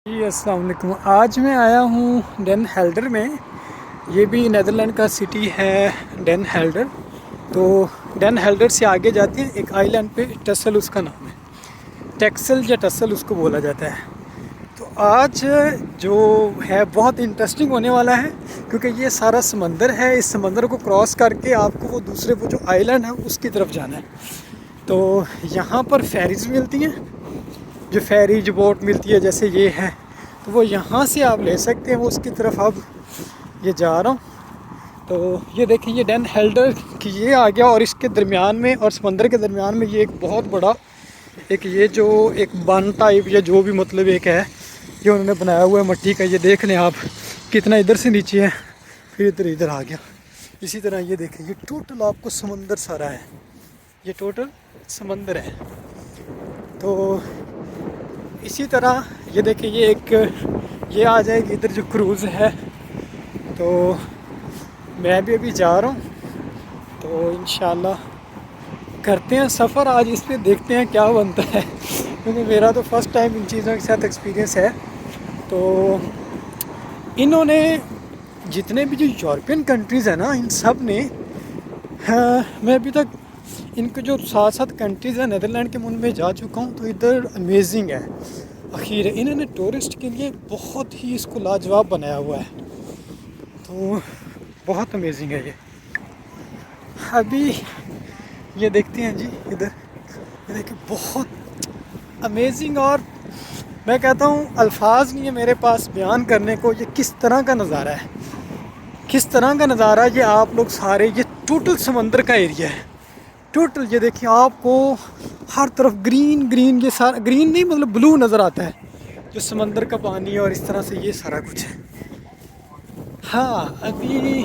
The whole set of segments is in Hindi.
जी अस्सलाम वालेकुम। आज मैं आया हूँ डेन हेल्डर में। ये भी नीदरलैंड का सिटी है डेन हेल्डर। तो डेन हेल्डर से आगे जाती है एक आइलैंड पे, टसल उसका नाम है। टेक्सल या टसल उसको बोला जाता है। तो आज जो है बहुत इंटरेस्टिंग होने वाला है, क्योंकि ये सारा समंदर है। इस समंदर को क्रॉस करके आपको वो दूसरे वो जो आइलैंड है उसकी तरफ जाना है। तो यहाँ पर फेरीज मिलती हैं, जो फेरी जो बोट मिलती है जैसे ये है, तो वो यहाँ से आप ले सकते हैं। वो उसकी तरफ अब ये जा रहा हूँ। तो ये देखिए, ये डेन हेल्डर की ये आ गया, और इसके दरमियान में और समंदर के दरमियान में ये एक बहुत बड़ा एक ये जो एक बन टाइप या जो भी मतलब एक है, ये उन्होंने बनाया हुआ है मिट्टी का। ये देख लें आप कितना इधर से नीचे है, फिर इधर इधर आ गया। इसी तरह ये देखें, ये टोटल आपको समंदर सारा है, ये टोटल समंदर है। तो इसी तरह ये देखिए, ये एक ये आ जाएगी इधर जो क्रूज़ है। तो मैं भी अभी जा रहा हूँ, तो इंशाल्लाह करते हैं सफ़र आज। इस पर देखते हैं क्या बनता है, क्योंकि मेरा तो फर्स्ट टाइम इन चीज़ों के साथ एक्सपीरियंस है। तो इन्होंने जितने भी जो यूरोपियन कंट्रीज़ हैं ना, इन सब ने मैं अभी तक इनके जो 7 कंट्रीज़ हैं नीदरलैंड के, उनमें जा चुका हूँ। तो इधर अमेजिंग है। आखिर इन्होंने टूरिस्ट के लिए बहुत ही इसको लाजवाब बनाया हुआ है। तो बहुत अमेजिंग है ये। अभी ये देखते हैं जी इधर, ये देखिए बहुत अमेजिंग। और मैं कहता हूँ अल्फाज नहीं है मेरे पास बयान करने को, ये किस तरह का नज़ारा है, किस तरह का नज़ारा। ये आप लोग सारे, ये टोटल समंदर का एरिया है टोटल। ये देखिए आपको हर तरफ ग्रीन ग्रीन, ये सारा ग्रीन नहीं मतलब ब्लू नज़र आता है, जो समंदर का पानी है। और इस तरह से ये सारा कुछ है। हाँ, अभी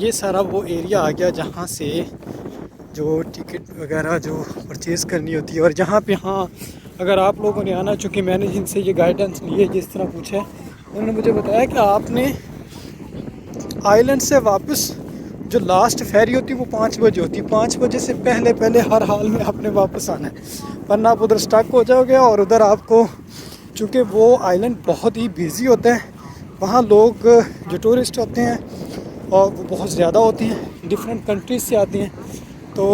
ये सारा वो एरिया आ गया जहाँ से जो टिकट वगैरह जो परचेज़ करनी होती है। और जहाँ पे, हाँ, अगर आप लोगों ने आना, चूँकि मैंने जिनसे ये गाइडेंस ली है, जिस तरह पूछा है, उन्होंने मुझे बताया कि आपने आइलैंड से वापस जो लास्ट फेरी होती है वो 5 बजे होती है। 5 बजे से पहले पहले हर हाल में आपने वापस आना है, वरना आप उधर स्टक हो जाओगे। और उधर आपको, चूँकि वो आइलैंड बहुत ही बिज़ी होता है, वहाँ लोग जो टूरिस्ट होते हैं और वो बहुत ज़्यादा होती हैं, डिफरेंट कंट्रीज से आती हैं। तो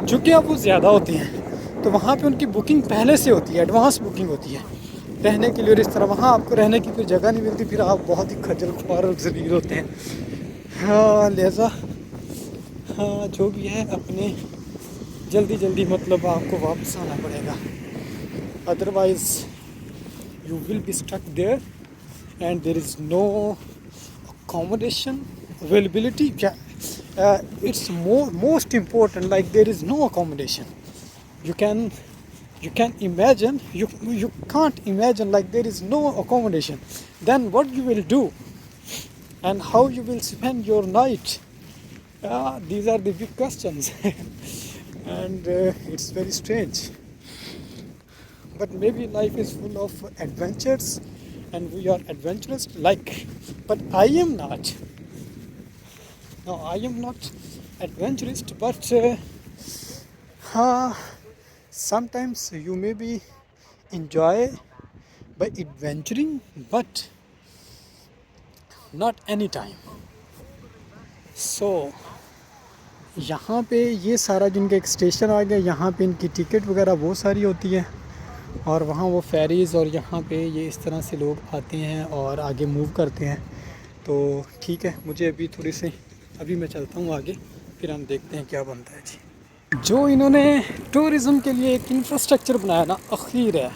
चूँकि अब वो ज़्यादा होती हैं, तो वहाँ पे उनकी बुकिंग पहले से होती है, एडवांस बुकिंग होती है रहने के लिए। और इस तरह वहाँ आपको रहने की फिर जगह नहीं मिलती, फिर आप बहुत ही खज्जल खुआर और ज़लील होते हैं। हाँ, लिहाजा हाँ, जो भी है अपने जल्दी जल्दी मतलब आपको वापस आना पड़ेगा, otherwise you will be stuck there and there is no accommodation availability. It's most important, like there is no accommodation. You can imagine, you can't imagine, like there is no accommodation. Then what you will do and how you will spend your night? These are the big questions. And it's very strange, but maybe life is full of adventures and we are adventurous, like, but I am not. No, I am not adventurous, but sometimes you may be enjoy by adventuring, but not any time. So यहाँ पे ये सारा जिनका एक स्टेशन आ गया, यहाँ पे इनकी टिकट वगैरह बहुत सारी होती है, और वहाँ वो फेरीज़, और यहाँ पे ये इस तरह से लोग आते हैं और आगे मूव करते हैं। तो ठीक है, मुझे अभी थोड़ी सी, अभी मैं चलता हूँ आगे, फिर हम देखते हैं क्या बनता है जी। जो इन्होंने टूरिज़म के लिए एक इंफ्रास्ट्रक्चर बनाया ना, अखीर है,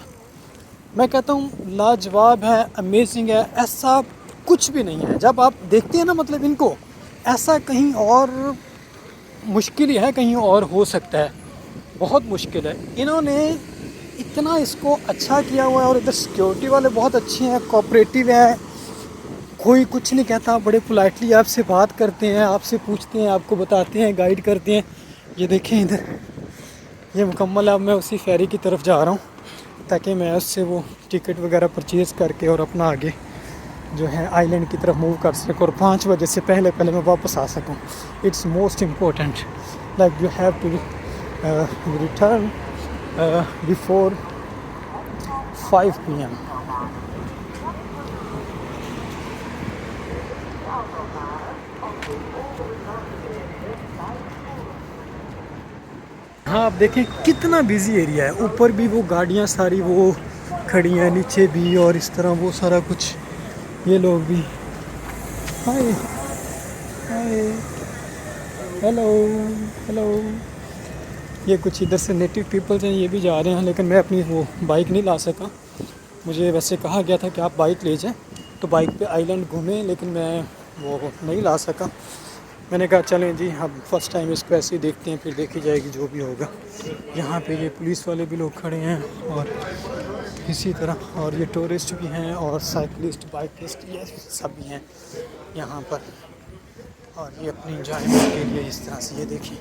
मैं कहता हूँ लाजवाब है, अमेजिंग है। ऐसा कुछ भी नहीं है जब आप देखते हैं ना, मतलब इनको ऐसा कहीं और मुश्किल ही है, कहीं और हो सकता है, बहुत मुश्किल है। इन्होंने इतना इसको अच्छा किया हुआ है, और इधर सिक्योरिटी वाले बहुत अच्छे हैं, कोऑपरेटिव हैं, कोई कुछ नहीं कहता, बड़े पोलाइटली आपसे बात करते हैं, आपसे पूछते हैं, आपको बताते हैं, गाइड करते हैं। ये देखें इधर, ये मुकम्मल, अब मैं उसी फेरी की तरफ जा रहा हूँ, ताकि मैं उससे वो टिकट वगैरह परचेज़ करके और अपना आगे जो है आइलैंड की तरफ मूव कर सकूँ, और 5 बजे से पहले पहले मैं वापस आ सकूँ। It's most important, like you have to return before 5 PM। हाँ, आप देखें कितना बिजी एरिया है, ऊपर भी वो गाड़ियाँ सारी वो खड़ी हैं, नीचे भी, और इस तरह वो सारा कुछ। ये लोग भी, हाय हाय, हेलो हेलो। ये कुछ इधर से नेटिव पीपल्स हैं, ये भी जा रहे हैं, लेकिन मैं अपनी वो बाइक नहीं ला सका। मुझे वैसे कहा गया था कि आप बाइक ले जाएं तो बाइक पे आइलैंड घूमें, लेकिन मैं वो नहीं ला सका। मैंने कहा चलें जी, हम फर्स्ट टाइम इसको ऐसे ही देखते हैं, फिर देखी जाएगी जो भी होगा। यहाँ पे ये पुलिस वाले भी लोग खड़े हैं और इसी तरह, और ये टूरिस्ट भी हैं और साइकिलिस्ट, बाइकिस्ट, ये सब भी हैं यहाँ पर, और ये अपनी इंजॉयमेंट के लिए इस तरह से। ये देखिए,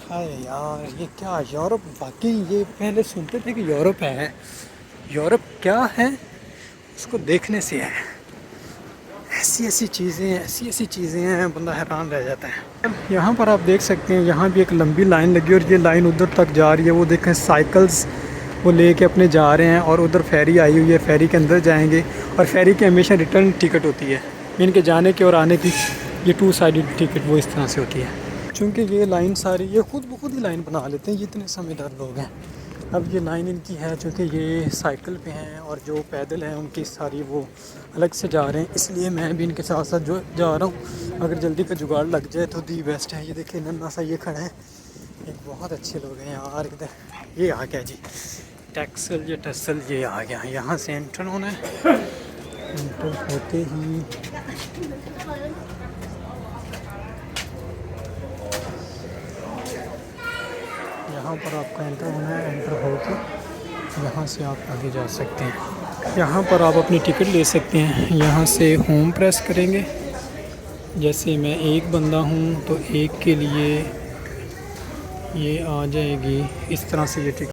हाय यार, ये क्या यूरोप, वाकई ये पहले सुनते थे कि यूरोप है, यूरोप क्या है उसको देखने से है। ऐसी ऐसी चीज़ें हैं, बंदा हैरान रह जाता है। यहाँ पर आप देख सकते हैं, यहाँ भी एक लंबी लाइन लगी और ये लाइन उधर तक जा रही है। वो देखें साइकिल्स वो लेके अपने जा रहे हैं, और उधर फेरी आई हुई है, फेरी के अंदर जाएंगे, और फेरी की हमेशा रिटर्न टिकट होती है, इनके जाने की और आने की। ये 2 साइडेड टिकट वो इस तरह से होती है। चूँकि ये लाइन सारी ये खुद ब खुद ही लाइन बना लेते हैं, ये इतने समझदार लोग हैं। अब ये लाइन इनकी है, चूँकि ये साइकिल पे हैं और जो पैदल हैं उनकी सारी वो अलग से जा रहे हैं, इसलिए मैं भी इनके साथ साथ जो जा रहा हूँ। अगर जल्दी का जुगाड़ लग जाए तो दी बेस्ट है। ये देखिए नन्ना सा ये खड़ा है, एक बहुत अच्छे लोग हैं यार। इधर ये आ गया जी, टैक्सल या टसल, ये आ गया। यहाँ से एंटर होना है, एंटर होते ही यहाँ पर आपका एंटर होना है। एंटर होकर यहाँ से आप आगे जा सकते हैं। यहाँ पर आप अपनी टिकट ले सकते हैं। यहाँ से होम प्रेस करेंगे, जैसे मैं एक बंदा हूँ तो एक के लिए ये आ जाएगी इस तरह से ये टिकट।